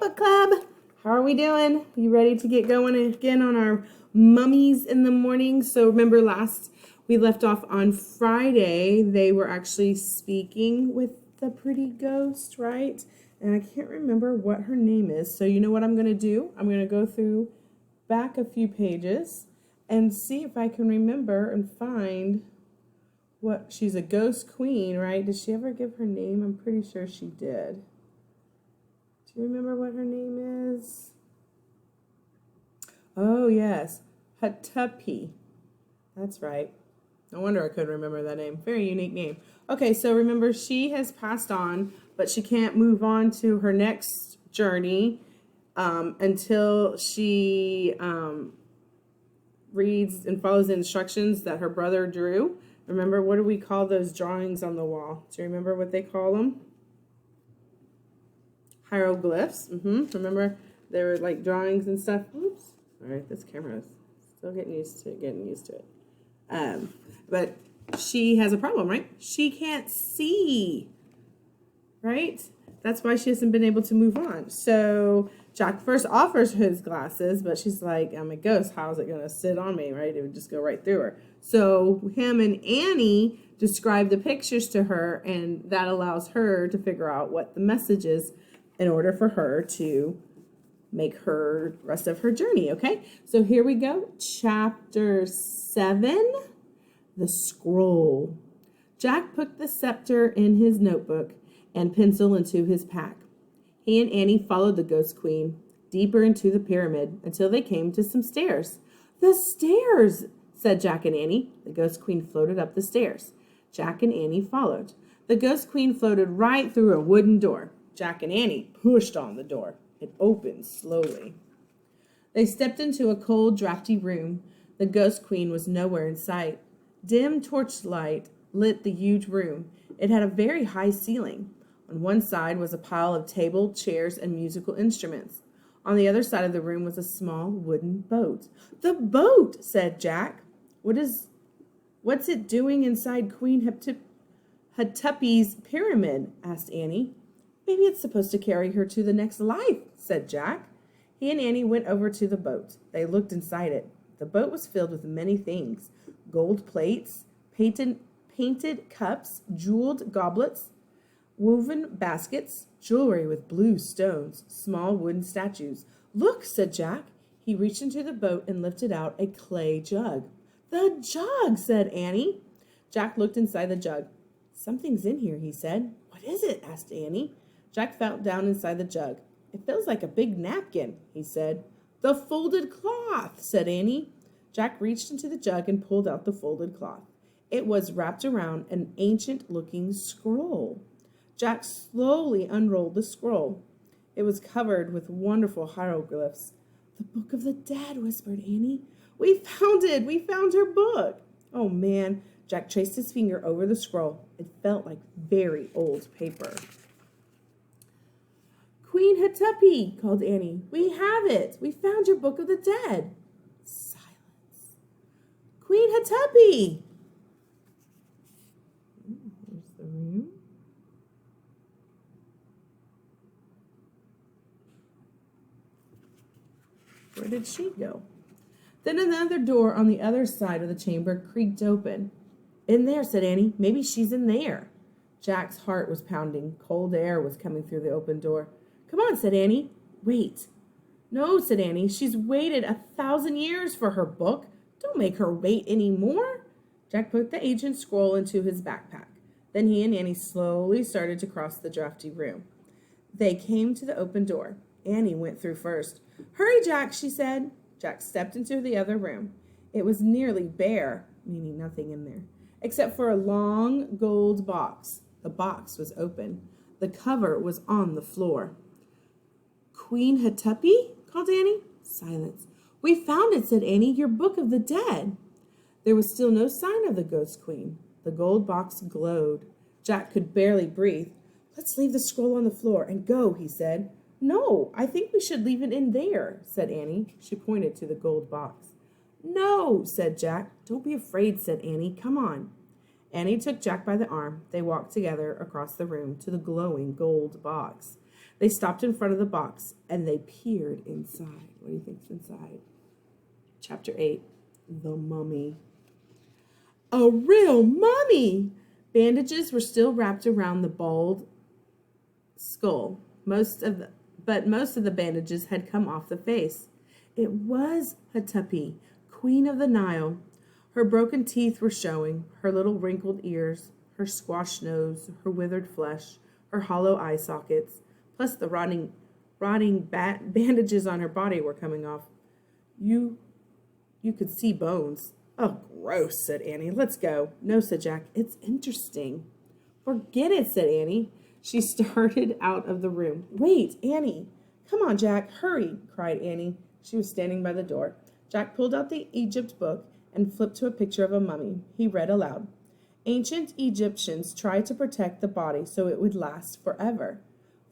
book club. How are we doing? You ready to get going again on our mummies in the morning? So remember we left off on Friday. They were actually speaking with the pretty ghost, right? And I can't remember what her name is. So you know what I'm going to do? I'm going to go through back a few pages and see if I can remember and find what she's a ghost queen, right? Did she ever give her name? I'm pretty sure she did. Do you remember what her name is? Oh, yes. Hatupi. That's right. No wonder I couldn't remember that name. Very unique name. Okay, so remember, she has passed on, but she can't move on to her next journey until she reads and follows the instructions that her brother drew. Remember, what do we call those drawings on the wall? Do you remember what they call them? Hieroglyphs. Remember, they were like drawings and stuff. Oops. All right, this camera is still getting used to it. But she has a problem, right? She can't see, right? That's why she hasn't been able to move on. So Jack first offers his glasses, but she's like, I'm a ghost. How is it going to sit on me, right? It would just go right through her. So him and Annie describe the pictures to her, and that allows her to figure out what the message is in order for her to make her rest of her journey, okay? So here we go. Chapter 7, The Scroll. Jack put the scepter in his notebook and pencil into his pack. He and Annie followed the ghost queen deeper into the pyramid until they came to some stairs. The stairs, said Jack and Annie. The ghost queen floated up the stairs. Jack and Annie followed. The ghost queen floated right through a wooden door. Jack and Annie pushed on the door. It opened slowly. They stepped into a cold, drafty room. The ghost queen was nowhere in sight. Dim torchlight lit the huge room. It had a very high ceiling. On one side was a pile of table, chairs, and musical instruments. On the other side of the room was a small wooden boat. The boat, said Jack. What's it doing inside Queen Hatupi's pyramid? Asked Annie. Maybe it's supposed to carry her to the next life, said Jack. He and Annie went over to the boat. They looked inside it. The boat was filled with many things: gold plates, painted cups, jeweled goblets, woven baskets, jewelry with blue stones, small wooden statues. Look, said Jack. He reached into the boat and lifted out a clay jug. The jug, said Annie. Jack looked inside the jug. Something's in here, he said. What is it? Asked Annie. Jack felt down inside the jug. It feels like a big napkin, he said. The folded cloth, said Annie. Jack reached into the jug and pulled out the folded cloth. It was wrapped around an ancient-looking scroll. Jack slowly unrolled the scroll. It was covered with wonderful hieroglyphs. The Book of the Dead, whispered Annie. We found it! We found her book! Oh, man. Jack traced his finger over the scroll. It felt like very old paper. Queen Hatupi, called Annie. We have it. We found your Book of the Dead. Silence. Queen Hatupi! Here's the room. Where did she go? Then another door on the other side of the chamber creaked open. In there, said Annie. Maybe she's in there. Jack's heart was pounding. Cold air was coming through the open door. Come on, said Annie. Wait. No, said Annie. She's waited 1,000 years for her book. Don't make her wait any more. Jack put the ancient scroll into his backpack. Then he and Annie slowly started to cross the drafty room. They came to the open door. Annie went through first. Hurry, Jack, she said. Jack stepped into the other room. It was nearly bare, meaning nothing in there, except for a long gold box. The box was open. The cover was on the floor. Queen Hatupi? Called Annie. Silence. We found it, said Annie. Your Book of the Dead. There was still no sign of the ghost queen. The gold box glowed. Jack could barely breathe. Let's leave the scroll on the floor and go, he said. No, I think we should leave it in there, said Annie. She pointed to the gold box. No, said Jack. Don't be afraid, said Annie. Come on. Annie took Jack by the arm. They walked together across the room to the glowing gold box. They stopped in front of the box, and they peered inside. What do you think's inside? Chapter 8, The Mummy. A real mummy! Bandages were still wrapped around the bald skull. Most of the bandages had come off the face. It was Hatupi, Queen of the Nile. Her broken teeth were showing, her little wrinkled ears, her squashed nose, her withered flesh, her hollow eye sockets, plus the rotting bandages on her body were coming off. You could see bones. Oh, gross, said Annie. Let's go. No, said Jack. It's interesting. Forget it, said Annie. She started out of the room. Wait, Annie. Come on, Jack. Hurry, cried Annie. She was standing by the door. Jack pulled out the Egypt book and flipped to a picture of a mummy. He read aloud. Ancient Egyptians tried to protect the body so it would last forever.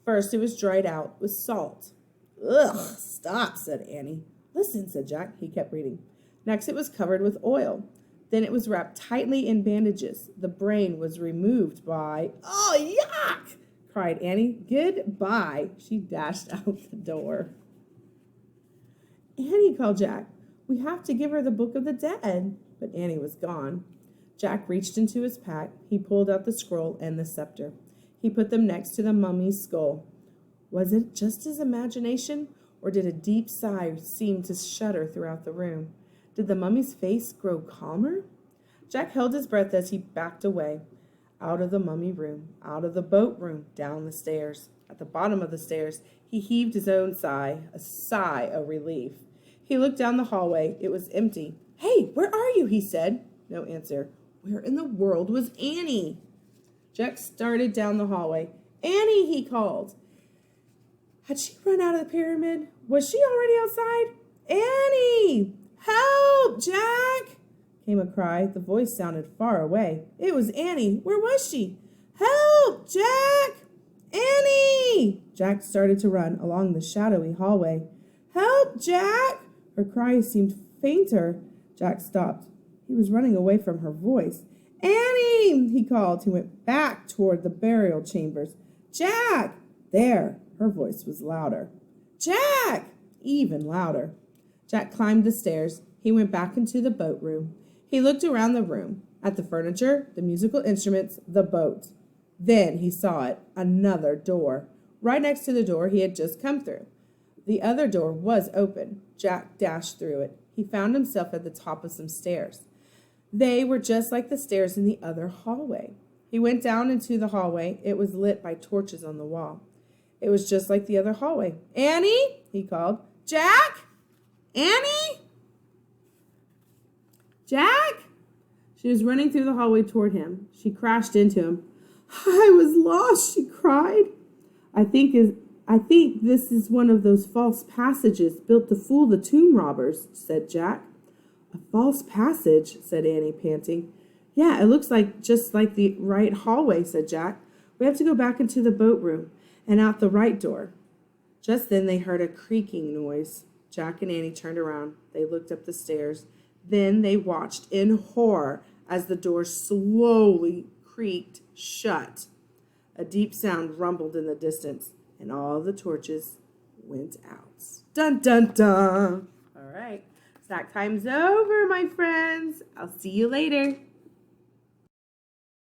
First, it was dried out with salt. Ugh, stop, said Annie. Listen, said Jack. He kept reading. Next, it was covered with oil. Then it was wrapped tightly in bandages. The brain was removed by... Oh, yuck! Cried Annie. Goodbye. She dashed out the door. Annie, called Jack. We have to give her the Book of the Dead. But Annie was gone. Jack reached into his pack. He pulled out the scroll and the scepter. He put them next to the mummy's skull. Was it just his imagination, or did a deep sigh seem to shudder throughout the room? Did the mummy's face grow calmer? Jack held his breath as he backed away. Out of the mummy room, out of the boat room, down the stairs. At the bottom of the stairs, he heaved his own sigh, a sigh of relief. He looked down the hallway. It was empty. Hey, where are you? He said. No answer. Where in the world was Annie? Jack started down the hallway. Annie, he called. Had she run out of the pyramid? Was she already outside? Annie! Help, Jack! Came a cry. The voice sounded far away. It was Annie. Where was she? Help, Jack! Annie! Jack started to run along the shadowy hallway. Help, Jack! Her cry seemed fainter. Jack stopped. He was running away from her voice. Annie! He called. He went back toward the burial chambers. Jack! There! Her voice was louder. Jack! Even louder. Jack climbed the stairs. He went back into the boat room. He looked around the room, at the furniture, the musical instruments, the boat. Then he saw it, another door, right next to the door he had just come through. The other door was open. Jack dashed through it. He found himself at the top of some stairs. They were just like the stairs in the other hallway. He went down into the hallway. It was lit by torches on the wall. It was just like the other hallway. Annie, he called. Jack? Annie? Jack? She was running through the hallway toward him. She crashed into him. I was lost, she cried. I think this is one of those false passages built to fool the tomb robbers, said Jack. A false passage, said Annie, panting. Yeah, it looks like just like the right hallway, said Jack. We have to go back into the boat room and out the right door. Just then they heard a creaking noise. Jack and Annie turned around. They looked up the stairs. Then they watched in horror as the door slowly creaked shut. A deep sound rumbled in the distance, and all the torches went out. Dun, dun, dun. All right. Snack time's over, my friends. I'll see you later.